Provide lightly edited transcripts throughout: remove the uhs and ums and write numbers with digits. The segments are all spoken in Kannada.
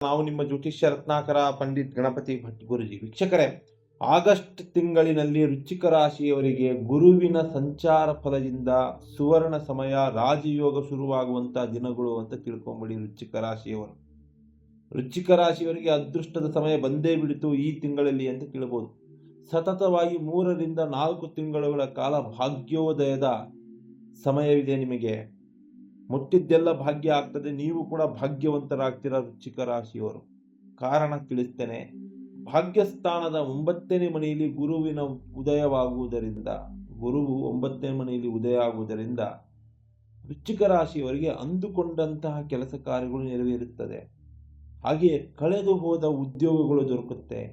ನಾವು ನಿಮ್ಮ ಜ್ಯೋತಿಷ್ಯ ರತ್ನಾಕರ ಪಂಡಿತ್ ಗಣಪತಿ ಭಟ್ ಗುರುಜಿ. ವೀಕ್ಷಕರೇ, ಆಗಸ್ಟ್ ತಿಂಗಳಿನಲ್ಲಿ ವೃಶ್ಚಿಕ ರಾಶಿಯವರಿಗೆ ಗುರುವಿನ ಸಂಚಾರ ಫಲದಿಂದ ಸುವರ್ಣ ಸಮಯ, ರಾಜಯೋಗ ಶುರುವಾಗುವಂತ ದಿನಗಳು ಅಂತ ತಿಳ್ಕೊಂಬಿಡಿ. ವೃಶ್ಚಿಕ ರಾಶಿಯವರಿಗೆ ಅದೃಷ್ಟದ ಸಮಯ ಬಂದೇ ಬಿಡಿತು ಈ ತಿಂಗಳಲ್ಲಿ ಅಂತ ಕೇಳಬಹುದು. ಸತತವಾಗಿ 3 ರಿಂದ 4 ತಿಂಗಳುಗಳ ಕಾಲ ಭಾಗ್ಯೋದಯದ ಸಮಯವಿದೆ. ನಿಮಗೆ ಮುಟ್ಟಿದ್ದೆಲ್ಲ ಭಾಗ್ಯ ಆಗ್ತದೆ. ನೀವು ಕೂಡ ಭಾಗ್ಯವಂತರಾಗ್ತೀರಾ ವೃಶ್ಚಿಕ ರಾಶಿಯವರು. ಕಾರಣ ತಿಳಿಸ್ತೇನೆ. ಭಾಗ್ಯಸ್ಥಾನದ 9ನೇ ಮನೆಯಲ್ಲಿ ಗುರುವಿನ ಉದಯವಾಗುವುದರಿಂದ, ಗುರುವು 9ನೇ ಮನೆಯಲ್ಲಿ ಉದಯ ಆಗುವುದರಿಂದ ವೃಶ್ಚಿಕ ರಾಶಿಯವರಿಗೆ ಅಂದುಕೊಂಡಂತಹ ಕೆಲಸ ಕಾರ್ಯಗಳು ನೆರವೇರುತ್ತದೆ. ಹಾಗೆಯೇ ಕಳೆದು ಹೋದ ಉದ್ಯೋಗಗಳು ದೊರಕುತ್ತೆ.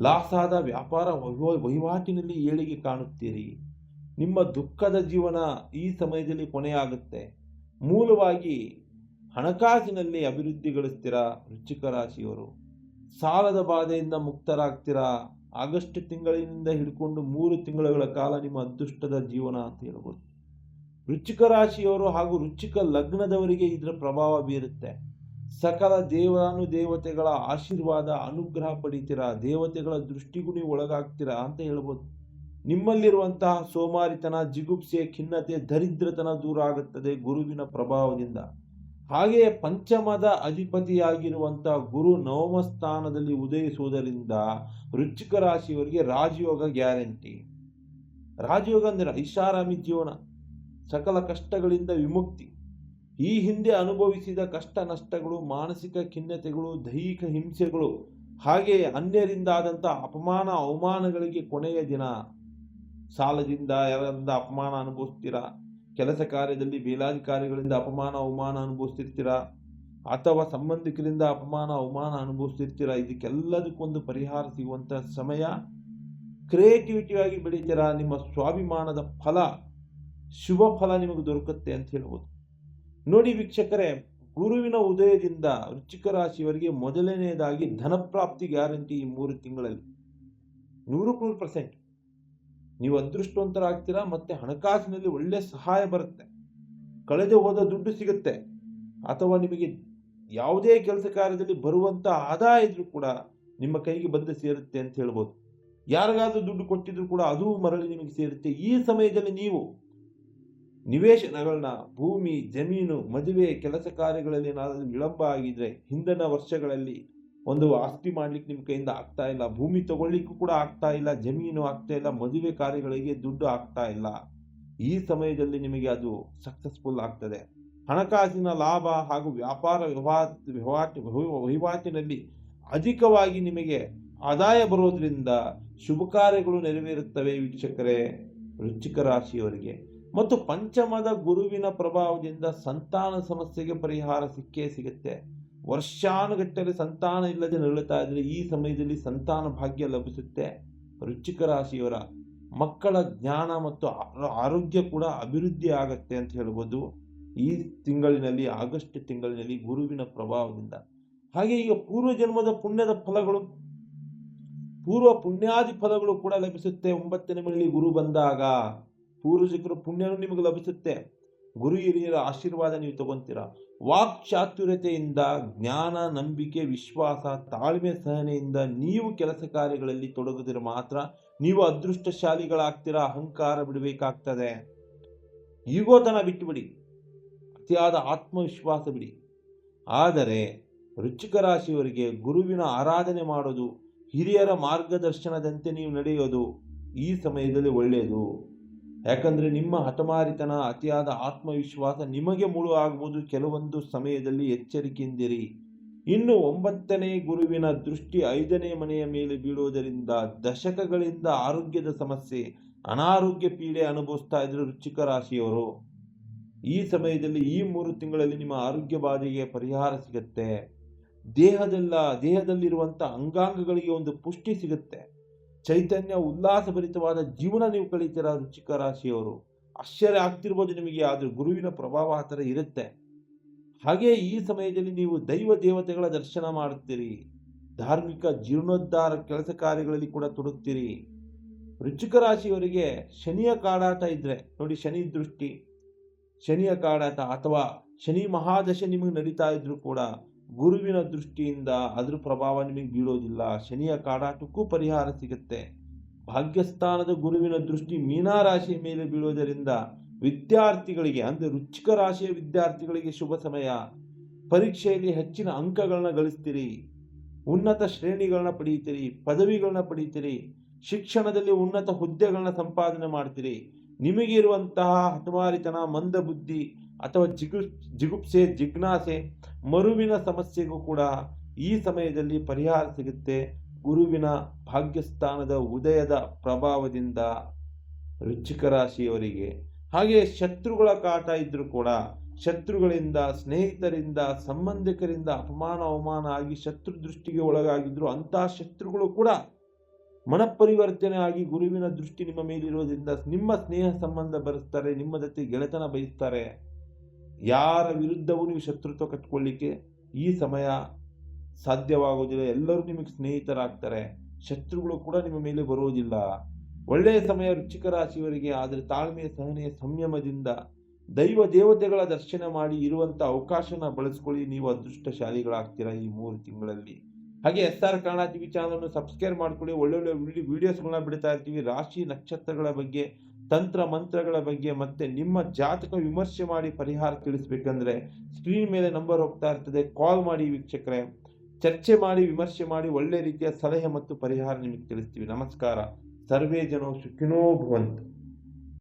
ಲಾಸ್ ಆದ ವ್ಯಾಪಾರ ವಹಿವಾಟಿನಲ್ಲಿ ಏಳಿಗೆ ಕಾಣುತ್ತೀರಿ. ನಿಮ್ಮ ದುಃಖದ ಜೀವನ ಈ ಸಮಯದಲ್ಲಿ ಕೊನೆಯಾಗುತ್ತೆ. ಮೂಲವಾಗಿ ಹಣಕಾಸಿನಲ್ಲಿ ಅಭಿವೃದ್ಧಿಗೊಳಿಸ್ತೀರಾ ವೃಶ್ಚಿಕ ರಾಶಿಯವರು. ಸಾಲದ ಬಾಧೆಯಿಂದ ಮುಕ್ತರಾಗ್ತೀರಾ. ಆಗಸ್ಟ್ ತಿಂಗಳಿನಿಂದ ಹಿಡ್ಕೊಂಡು 3 ತಿಂಗಳ ಕಾಲ ನಿಮ್ಮ ಅದೃಷ್ಟದ ಜೀವನ ಅಂತ ಹೇಳ್ಬೋದು. ವೃಶ್ಚಿಕ ರಾಶಿಯವರು ಹಾಗೂ ವೃಶ್ಚಿಕ ಲಗ್ನದವರಿಗೆ ಇದರ ಪ್ರಭಾವ ಬೀರುತ್ತೆ. ಸಕಲ ದೇವಾನುದೇವತೆಗಳ ಆಶೀರ್ವಾದ, ಅನುಗ್ರಹ ಪಡಿತೀರಾ. ದೇವತೆಗಳ ದೃಷ್ಟಿಗೂ ನೀವು ಒಳಗಾಗ್ತೀರಾ ಅಂತ ಹೇಳ್ಬೋದು. ನಿಮ್ಮಲ್ಲಿರುವಂತಹ ಸೋಮಾರಿತನ, ಜಿಗುಪ್ಸೆ, ಖಿನ್ನತೆ, ದರಿದ್ರತನ ದೂರ ಆಗುತ್ತದೆ ಗುರುವಿನ ಪ್ರಭಾವದಿಂದ. ಹಾಗೆಯೇ ಪಂಚಮದ ಅಧಿಪತಿಯಾಗಿರುವಂತಹ ಗುರು 9ಮ ಸ್ಥಾನದಲ್ಲಿ ಉದಯಿಸುವುದರಿಂದ ವೃಶ್ಚಿಕ ರಾಶಿಯವರಿಗೆ ರಾಜಯೋಗ ಗ್ಯಾರಂಟಿ. ರಾಜಯೋಗ ಅಂದರೆ ಐಷಾರಾಮಿ ಜೀವನ, ಸಕಲ ಕಷ್ಟಗಳಿಂದ ವಿಮುಕ್ತಿ. ಈ ಹಿಂದೆ ಅನುಭವಿಸಿದ ಕಷ್ಟ ನಷ್ಟಗಳು, ಮಾನಸಿಕ ಖಿನ್ನತೆಗಳು, ದೈಹಿಕ ಹಿಂಸೆಗಳು, ಹಾಗೆಯೇ ಅನ್ಯರಿಂದ ಆದಂತಹ ಅಪಮಾನ ಅವಮಾನಗಳಿಗೆ ಕೊನೆಯ ದಿನ. ಸಾಲದಿಂದ ಯಾರಿಂದ ಅಪಮಾನ ಅನುಭವಿಸ್ತೀರಾ, ಕೆಲಸ ಕಾರ್ಯದಲ್ಲಿ ಮೇಲಾಧಿಕಾರಿಗಳಿಂದ ಅಪಮಾನ ಅವಮಾನ ಅನುಭವಿಸ್ತಿರ್ತೀರಾ, ಅಥವಾ ಸಂಬಂಧಿಕರಿಂದ ಅಪಮಾನ ಅವಮಾನ ಅನುಭವಿಸ್ತಿರ್ತೀರಾ. ಇದಕ್ಕೆಲ್ಲದಕ್ಕೊಂದು ಪರಿಹಾರ ಸಿಗುವಂತಹ ಸಮಯ. ಕ್ರಿಯೇಟಿವಿಟಿ ಆಗಿ ಬೆಳೀತೀರಾ. ನಿಮ್ಮ ಸ್ವಾಭಿಮಾನದ ಫಲ, ಶುಭ ಫಲ ನಿಮಗೆ ದೊರಕುತ್ತೆ ಅಂತ ಹೇಳ್ಬೋದು. ನೋಡಿ ವೀಕ್ಷಕರೇ, ಗುರುವಿನ ಉದಯದಿಂದ ವೃಶ್ಚಿಕ ರಾಶಿಯವರಿಗೆ ಮೊದಲನೆಯದಾಗಿ ಧನಪ್ರಾಪ್ತಿ ಗ್ಯಾರಂಟಿ. ಈ 3 ತಿಂಗಳಲ್ಲಿ 100% ನೀವು ಅದೃಷ್ಟವಂತರಾಗ್ತೀರಾ. ಮತ್ತೆ ಹಣಕಾಸಿನಲ್ಲಿ ಒಳ್ಳೆ ಸಹಾಯ ಬರುತ್ತೆ. ಕಳೆದು ಹೋದ ದುಡ್ಡು ಸಿಗುತ್ತೆ, ಅಥವಾ ನಿಮಗೆ ಯಾವುದೇ ಕೆಲಸ ಕಾರ್ಯದಲ್ಲಿ ಬರುವಂತ ಆದಾಯ ಇದ್ರೂ ಕೂಡ ನಿಮ್ಮ ಕೈಗೆ ಬಂದು ಸೇರುತ್ತೆ ಅಂತ ಹೇಳ್ಬೋದು. ಯಾರಿಗಾದ್ರೂ ದುಡ್ಡು ಕೊಟ್ಟಿದ್ರು ಕೂಡ ಅದು ಮರಳಿ ನಿಮಗೆ ಸೇರುತ್ತೆ. ಈ ಸಮಯದಲ್ಲಿ ನೀವು ನಿವೇಶನಗಳನ್ನ, ಭೂಮಿ, ಜಮೀನು, ಮದುವೆ, ಕೆಲಸ ಕಾರ್ಯಗಳಲ್ಲಿ ಏನಾದರೂ ವಿಳಂಬ ಆಗಿದ್ರೆ, ಹಿಂದಿನ ವರ್ಷಗಳಲ್ಲಿ ಒಂದು ಆಸ್ತಿ ಮಾಡ್ಲಿಕ್ಕೆ ನಿಮ್ಮ ಕೈಯಿಂದ ಆಗ್ತಾ ಇಲ್ಲ, ಭೂಮಿ ತಗೊಳ್ಳಿಕ್ಕೂ ಕೂಡ ಆಗ್ತಾ ಇಲ್ಲ, ಜಮೀನು ಆಗ್ತಾ ಇಲ್ಲ, ಮದುವೆ ಕಾರ್ಯಗಳಿಗೆ ದುಡ್ಡು ಆಗ್ತಾ ಇಲ್ಲ, ಈ ಸಮಯದಲ್ಲಿ ನಿಮಗೆ ಅದು ಸಕ್ಸಸ್ಫುಲ್ ಆಗ್ತದೆ. ಹಣಕಾಸಿನ ಲಾಭ ಹಾಗೂ ವ್ಯಾಪಾರ ವಹಿವಾಟಿನಲ್ಲಿ ಅಧಿಕವಾಗಿ ನಿಮಗೆ ಆದಾಯ ಬರೋದ್ರಿಂದ ಶುಭ ಕಾರ್ಯಗಳು ನೆರವೇರುತ್ತವೆ ವೀಕ್ಷಕರೇ ವೃಶ್ಚಿಕ ರಾಶಿಯವರಿಗೆ. ಮತ್ತು ಪಂಚಮದ ಗುರುವಿನ ಪ್ರಭಾವದಿಂದ ಸಂತಾನ ಸಮಸ್ಯೆಗೆ ಪರಿಹಾರ ಸಿಕ್ಕೇ ಸಿಗುತ್ತೆ. ವರ್ಷಾನುಗಟ್ಟಲೆ ಸಂತಾನ ಇಲ್ಲದೆ ನರಳುತ್ತಾ ಇದ್ರೆ ಈ ಸಮಯದಲ್ಲಿ ಸಂತಾನ ಭಾಗ್ಯ ಲಭಿಸುತ್ತೆ. ವೃಶ್ಚಿಕ ರಾಶಿಯವರ ಮಕ್ಕಳ ಜ್ಞಾನ ಮತ್ತು ಆರೋಗ್ಯ ಕೂಡ ಅಭಿವೃದ್ಧಿ ಆಗತ್ತೆ ಅಂತ ಹೇಳ್ಬೋದು ಈ ತಿಂಗಳಿನಲ್ಲಿ, ಆಗಸ್ಟ್ ತಿಂಗಳಿನಲ್ಲಿ ಗುರುವಿನ ಪ್ರಭಾವದಿಂದ. ಹಾಗೆ ಈಗ ಪೂರ್ವ ಜನ್ಮದ ಪುಣ್ಯದ ಫಲಗಳು, ಪೂರ್ವ ಪುಣ್ಯಾದಿ ಫಲಗಳು ಕೂಡ ಲಭಿಸುತ್ತೆ. 9ನೇ ಮನೆಯಲ್ಲಿ ಗುರು ಬಂದಾಗ ಪೂರ್ವಜಕರ ಪುಣ್ಯನೂ ನಿಮಗೆ ಲಭಿಸುತ್ತೆ. ಗುರು ಹಿರಿಯರ ಆಶೀರ್ವಾದ ನೀವು ತಗೊಂತೀರಾ. ವಾಕ್ ಚಾತುರ್ಯತೆಯಿಂದ, ಜ್ಞಾನ, ನಂಬಿಕೆ, ವಿಶ್ವಾಸ, ತಾಳ್ಮೆ, ಸಹನೆಯಿಂದ ನೀವು ಕೆಲಸ ಕಾರ್ಯಗಳಲ್ಲಿ ತೊಡಗಿದ್ರೆ ಮಾತ್ರ ನೀವು ಅದೃಷ್ಟಶಾಲಿಗಳಾಗ್ತೀರಾ. ಅಹಂಕಾರ ಬಿಡಬೇಕಾಗ್ತದೆ. ಈಗೋತನ ಬಿಟ್ಟುಬಿಡಿ, ಅತಿಯಾದ ಆತ್ಮವಿಶ್ವಾಸ ಬಿಡಿ. ಆದರೆ ವೃಶ್ಚಿಕ ರಾಶಿಯವರಿಗೆ ಗುರುವಿನ ಆರಾಧನೆ ಮಾಡೋದು, ಹಿರಿಯರ ಮಾರ್ಗದರ್ಶನದಂತೆ ನೀವು ನಡೆಯೋದು ಈ ಸಮಯದಲ್ಲಿ ಒಳ್ಳೆಯದು. ಯಾಕಂದ್ರೆ ನಿಮ್ಮ ಹಠಮಾರಿತನ, ಅತಿಯಾದ ಆತ್ಮವಿಶ್ವಾಸ ನಿಮಗೆ ಮುಳು ಆಗ್ಬೋದು. ಕೆಲವೊಂದು ಸಮಯದಲ್ಲಿ ಎಚ್ಚರಿಕೆಯಿಂದಿರಿ. ಇನ್ನು 9ನೇ ಗುರುವಿನ ದೃಷ್ಟಿ 5ನೇ ಮನೆಯ ಮೇಲೆ ಬೀಳುವುದರಿಂದ ದಶಕಗಳಿಂದ ಆರೋಗ್ಯದ ಸಮಸ್ಯೆ, ಅನಾರೋಗ್ಯ ಪೀಡೆ ಅನುಭವಿಸ್ತಾ ಇದ್ರು ವೃಶ್ಚಿಕ ರಾಶಿಯವರು. ಈ ಸಮಯದಲ್ಲಿ ಈ 3 ತಿಂಗಳಲ್ಲಿ ನಿಮ್ಮ ಆರೋಗ್ಯ ಬಾಧೆಗೆ ಪರಿಹಾರ ಸಿಗುತ್ತೆ. ದೇಹದಲ್ಲಿರುವಂಥ ಅಂಗಾಂಗಗಳಿಗೆ ಒಂದು ಪುಷ್ಟಿ ಸಿಗುತ್ತೆ. ಚೈತನ್ಯ, ಉಲ್ಲಾಸಭರಿತವಾದ ಜೀವನ ನೀವು ಕಳೀತೀರಾ ವೃಶ್ಚಿಕ ರಾಶಿಯವರು. ಆಶ್ಚರ್ಯ ಆಗ್ತಿರ್ಬೋದು ನಿಮಗೆ, ಆದರೂ ಗುರುವಿನ ಪ್ರಭಾವ ಆ ಥರ ಇರುತ್ತೆ. ಹಾಗೆ ಈ ಸಮಯದಲ್ಲಿ ನೀವು ದೈವ ದೇವತೆಗಳ ದರ್ಶನ ಮಾಡುತ್ತೀರಿ. ಧಾರ್ಮಿಕ ಜೀರ್ಣೋದ್ಧಾರ ಕೆಲಸ ಕಾರ್ಯಗಳಲ್ಲಿ ಕೂಡ ತೊಡಗ್ತೀರಿ. ವೃಶ್ಚಿಕ ರಾಶಿಯವರಿಗೆ ಶನಿಯ ಕಾಡಾಟ ಇದ್ರೆ ನೋಡಿ, ಶನಿ ದೃಷ್ಟಿ, ಶನಿಯ ಕಾಡಾಟ ಅಥವಾ ಶನಿ ಮಹಾದಶೆ ನಿಮಗೆ ನಡೀತಾ ಇದ್ರು ಕೂಡ ಗುರುವಿನ ದೃಷ್ಟಿಯಿಂದ ಅದ್ರ ಪ್ರಭಾವ ನಿಮಗೆ ಬೀಳೋದಿಲ್ಲ. ಶನಿಯ ಕಾಡಾಟಕ್ಕೂ ಪರಿಹಾರ ಸಿಗುತ್ತೆ. ಭಾಗ್ಯಸ್ಥಾನದ ಗುರುವಿನ ದೃಷ್ಟಿ ಮೀನ ರಾಶಿಯ ಮೇಲೆ ಬೀಳೋದರಿಂದ ವಿದ್ಯಾರ್ಥಿಗಳಿಗೆ ಅಂದರೆ ವೃಶ್ಚಿಕ ರಾಶಿಯ ವಿದ್ಯಾರ್ಥಿಗಳಿಗೆ ಶುಭ ಸಮಯ. ಪರೀಕ್ಷೆಯಲ್ಲಿ ಹೆಚ್ಚಿನ ಅಂಕಗಳನ್ನ ಗಳಿಸ್ತೀರಿ, ಉನ್ನತ ಶ್ರೇಣಿಗಳನ್ನ ಪಡೀತೀರಿ, ಪದವಿಗಳನ್ನ ಪಡೀತೀರಿ, ಶಿಕ್ಷಣದಲ್ಲಿ ಉನ್ನತ ಹುದ್ದೆಗಳನ್ನ ಸಂಪಾದನೆ ಮಾಡ್ತೀರಿ. ನಿಮಗೆ ಇರುವಂತಹ ಹಠಮಾರಿತನ, ಮಂದ ಬುದ್ಧಿ ಅಥವಾ ಜಿಗುಪ್ಸೆ, ಜಿಜ್ಞಾಸೆ, ಮರುವಿನ ಸಮಸ್ಯೆಗೂ ಕೂಡ ಈ ಸಮಯದಲ್ಲಿ ಪರಿಹಾರ ಸಿಗುತ್ತೆ ಗುರುವಿನ ಭಾಗ್ಯಸ್ಥಾನದ ಉದಯದ ಪ್ರಭಾವದಿಂದ ವೃಶ್ಚಿಕ ರಾಶಿಯವರಿಗೆ. ಹಾಗೆ ಶತ್ರುಗಳ ಕಾಟ ಇದ್ರೂ ಕೂಡ, ಶತ್ರುಗಳಿಂದ, ಸ್ನೇಹಿತರಿಂದ, ಸಂಬಂಧಿಕರಿಂದ ಅವಮಾನ ಆಗಿ ಶತ್ರು ದೃಷ್ಟಿಗೆ ಒಳಗಾಗಿದ್ರು ಅಂತಹ ಶತ್ರುಗಳು ಕೂಡ ಮನಪರಿವರ್ತನೆ ಆಗಿ ಗುರುವಿನ ದೃಷ್ಟಿ ನಿಮ್ಮ ಮೇಲಿರೋದ್ರಿಂದ ನಿಮ್ಮ ಸ್ನೇಹ ಸಂಬಂಧ ಬರೆಸ್ತಾರೆ, ನಿಮ್ಮ ಜೊತೆ ಗೆಳೆತನ ಬಯಸ್ತಾರೆ. ಯಾರ ವಿರುದ್ಧವೂ ನೀವು ಶತ್ರುತ್ವ ಕಟ್ಕೊಳ್ಳಿಕ್ಕೆ ಈ ಸಮಯ ಸಾಧ್ಯವಾಗೋದಿಲ್ಲ. ಎಲ್ಲರೂ ನಿಮಗೆ ಸ್ನೇಹಿತರಾಗ್ತಾರೆ, ಶತ್ರುಗಳು ಕೂಡ ನಿಮ್ಮ ಮೇಲೆ ಬರೋದಿಲ್ಲ. ಒಳ್ಳೆಯ ಸಮಯ ವೃಶ್ಚಿಕ ರಾಶಿಯವರಿಗೆ. ಆದರೆ ತಾಳ್ಮೆ, ಸಹನೆ, ಸಂಯಮದಿಂದ ದೈವ ದೇವತೆಗಳ ದರ್ಶನ ಮಾಡಿ ಇರುವಂಥ ಅವಕಾಶನ ಬಳಸ್ಕೊಳ್ಳಿ. ನೀವು ಅದೃಷ್ಟಶಾಲಿಗಳಾಗ್ತೀರಾ ಈ 3 ತಿಂಗಳಲ್ಲಿ. ಹಾಗೆ SR ಕನ್ನಡ TV ಚಾನಲನ್ನು ಸಬ್ಸ್ಕ್ರೈಬ್ ಮಾಡ್ಕೊಳ್ಳಿ. ಒಳ್ಳೊಳ್ಳೆ ವಿಡಿಯೋಸ್ಗಳನ್ನ ಬಿಡ್ತಾ ಇರ್ತೀವಿ. ರಾಶಿ ನಕ್ಷತ್ರಗಳ ಬಗ್ಗೆ, ತಂತ್ರ ಮಂತ್ರಗಳ ಬಗ್ಗೆ ಮತ್ತೆ ನಿಮ್ಮ ಜಾತಕ ವಿಮರ್ಶೆ ಮಾಡಿ ಪರಿಹಾರ ತಿಳಿಸ್ಬೇಕಂದ್ರೆ ಸ್ಕ್ರೀನ್ ಮೇಲೆ ನಂಬರ್ ಹೋಗ್ತಾ ಇರ್ತದೆ, ಕಾಲ್ ಮಾಡಿ ವೀಕ್ಷಕರೇ. ಚರ್ಚೆ ಮಾಡಿ, ವಿಮರ್ಶೆ ಮಾಡಿ, ಒಳ್ಳೆ ರೀತಿಯ ಸಲಹೆ ಮತ್ತು ಪರಿಹಾರ ನಿಮಗೆ ತಿಳಿಸ್ತೀವಿ. ನಮಸ್ಕಾರ. ಸರ್ವೇ ಜನೋ ಸುಖಿನೋ ಭವಂತು.